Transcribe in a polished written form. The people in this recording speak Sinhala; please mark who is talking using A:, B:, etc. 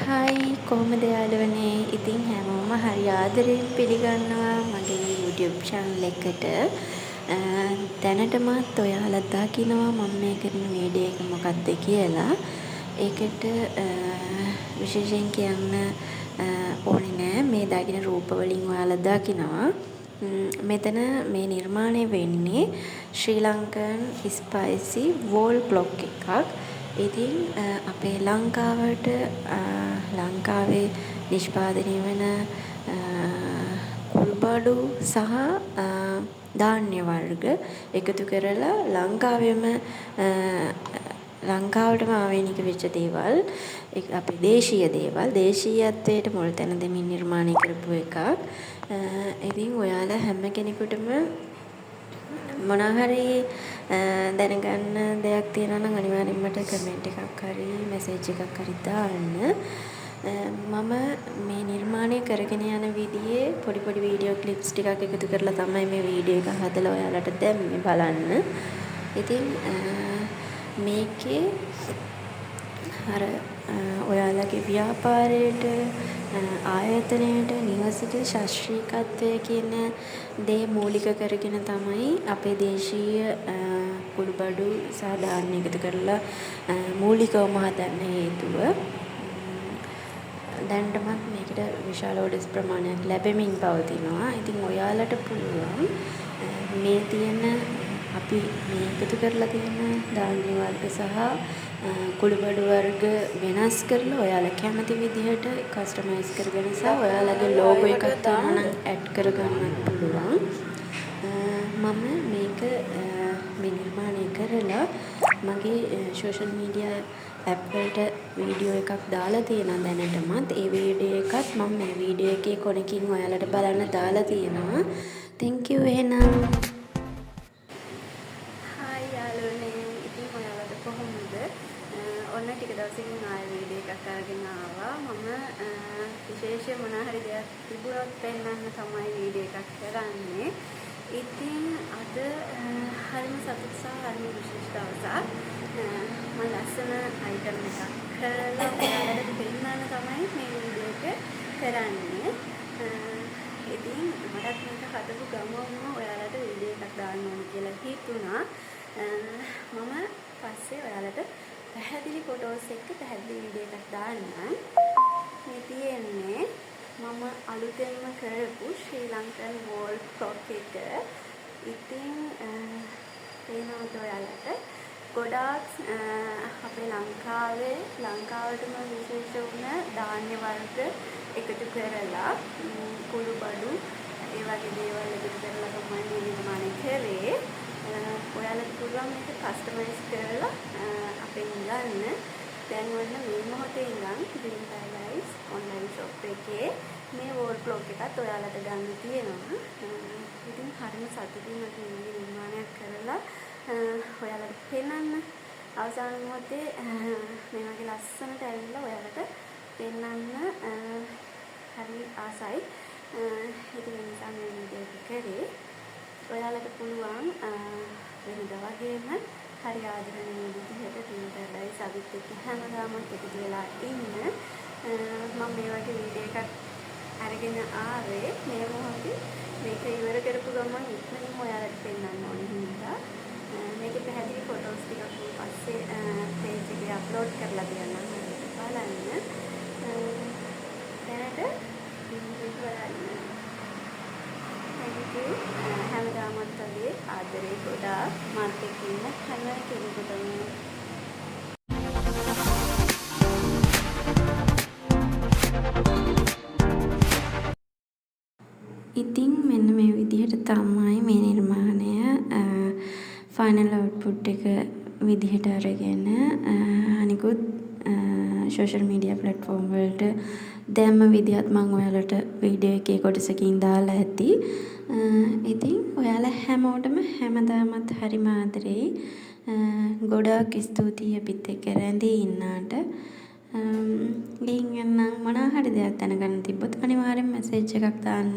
A: හායි කොහොමද යාළුවනේ? ඉතින් හැමෝම හරි ආදරෙන් පිළිගන්නවා මගේ YouTube channel එකට. දැනටමත් ඔයාලා දකිනවා මම මේ කරන වීඩියෝ එක මොකක්ද කියලා. ඒකට විශේෂයෙන් කියන්න ඕනේ නෑ. මේ දකින රූප වලින් ඔයාලා දකිනවා. මෙතන මේ නිර්මාණය වෙන්නේ ශ්‍රී ලංකන් ස්පයිසි වෝල් ක්ලොක් එකක්. ඉතින් අපේ ලංකාවේ නිෂ්පාදනය වන කුළුබඩු සහ ධාන්‍ය වර්ග එකතු කරලා ලංකාවටම ආවේනික වෙච්ච දේවල් අපේ දේශීය දේවල් දේශීයත්වයට මුල් තැන දෙමින් නිර්මාණය කරපු එකක්. ඉතින් ඔයාලා හැම කෙනෙකුටම මොනවා හරි දැනගන්න දෙයක් තියෙනවා නම් අනිවාර්යෙන්ම මට කමෙන්ට් එකක් හරි මෙසේජ් එකක් හරි දාන්න. මම මේ නිර්මාණය කරගෙන යන විදිහේ පොඩි වීඩියෝ ක්ලිප්ස් ටිකක් එකතු කරලා තමයි මේ වීඩියෝ එක හදලා ඔයාලට දැම්මේ බලන්න. ඉතින් මේකේ අර ඔයාලගේ ව්‍යාපාරයට ආයතනයට නිවසට ශාස්ත්‍රීයත්වය කියන දේ මූලික කරගෙන තමයි අපේ දේශීය කුළුබඩු සහ ධාන්‍ය එකතු කරලා මූලිකවම හදන්න හේතුව. දැනටමත් මේකට විශාල ඕඩර්ස් ප්‍රමාණයක් ලැබෙමින් පවතිනවා. ඉතින් ඔයාලට පුළුවන් මේ තියෙන අපි මේ එකතු කරලා තියෙන ධාන්‍ය වර්ග සහ කුළුබඩු වර්ග වෙනස් කරලා ඔයාලා කැමති විදිහට කස්ටමයිස් කරගෙන සහ ඔයාලගේ ලෝගෝ එකක් තියෙනවා නම් ඇඩ් කරගන්නත් පුළුවන්. මම මේක මේ නිර්මාණය කරලා මගේ සෝෂල් මීඩියා ඇප් වලට වීඩියෝ එකක් දාලා තියෙනවා දැනටමත්. ඒ වීඩියෝ එකත් මම මේ වීඩියෝ එකේ කොනකින් ඔයාලට බලන්න දාලා තියෙනවා. thank you එහෙනම්. ඔන්න ටික දවසකින් ආයෙ වීඩියෝ එකක් අරගෙන ආවා. මම විශේෂයෙන් මොනවා හරි දෙයක් තිබුණොත් පෙන්නන්න තමයි වීඩියෝ එකක් කරන්නේ. ඉතින් අද හරිම සතුටු සහ හරිම විශේෂ දවසක්. මම ලස්සන අයිටම් එකක් කරලා ඔයාලට පෙන්නන්න තමයි මේ වීඩියෝ එක කරන්නේ. ඉතින් මටත් මේක හදපු ගමන්ම ඔයාලට වීඩියෝ එකක් දාන්න ඕන කියලා හිතුණා. මම පස්සේ ඔයාලට පැහැදිලි ෆොටෝස් එක්ක පැහැදිලි වීඩියෝ එකක් දාන්නම්. මේ තියෙන්නේ මම අලුතෙන්ම කරපු ශ්‍රී ලංකන් වෝල් ක්ලොක් එක. ඉතින් පේනවද ඔයාලට? ගොඩාක් අපේ ලංකාවටම විශේෂ වුණ ධාන්‍ය වර්ග එකතු කරලා කුළුබඩු ඒ වගේ දේවල් එකතු කරලා තමයි මේ නිර්මාණය කරේ. ඔයාලට පුළුවන් මේක කස්ටමයිස් කරලා අපෙන් ගන්න. දැන් ඔන්න මේ මොහොතේ ඉඳන් Dream Paradise online shop එකේ මේ වෝල් ක්ලොක් එකත් ඔයාලට ගන්න තියෙනවා. ඉතින් හරිම සතුටින් මට මේ නිර්මාණයක් කරලා ඔයාලට පෙන්නන්න අවසාන මොහොතේ මේ වගේ ලස්සනට ඇවිල්ලා ඔයාලට පෙන්නන්න හරි ආසයි. ඉතින් ඒ නිසා මේ වීඩියෝ එක කරේ. ඔයාලට පුළුවන් වෙනදා වගේම හරි ආදරණීය විදිහට Dream Paradise අවිත් එක්ක හැමදාම එකතු වෙලා ඉන්න. මම මේ වගේ වීඩියෝ එකක් අරගෙන ආවේ මේ මොහොතේ මේක ඉවර කරපු ගමන් ඉක්මනින්ම ඔයාලට පෙන්නන්න ඕනේ හින්දා මේකේ පැහැදිලි ෆොටෝස් ටිකක් පස්සේ පේජ් එකේ අප්ලෝඩ් කරලා තියන්නම් බලන්න. දැනට බලන්න. හැමදාමත් වගේ ආදරේ ගොඩාක් මාත් එක්ක ඉන්න හැම කෙනෙකුටම. ඉතින් මෙන්න මේ විදිහට තමයි මේ නිර්මාණය ෆයිනල් අවුට්පුට් එක විදිහට අරගෙන අනිකුත් සෝෂල් මීඩියා ප්ලැට්ෆෝම් වලට දැම්ම විදිහත් මම ඔයාලට වීඩියෝ එකේ කොටසකින් දාලා ඇති. ඉතින් ඔයාලා හැමෝටම හැමදාමත් හරිම ආදරෙයි. ගොඩාක් ස්තුතියි අපිත් එක්ක රැඳී ඉන්නාට. ගිහින් එන්නම්. මොනවා හරි දෙයක් දැනගන්න තිබ්බොත් අනිවාර්යෙන් මෙසේජ් එකක් දාන්න.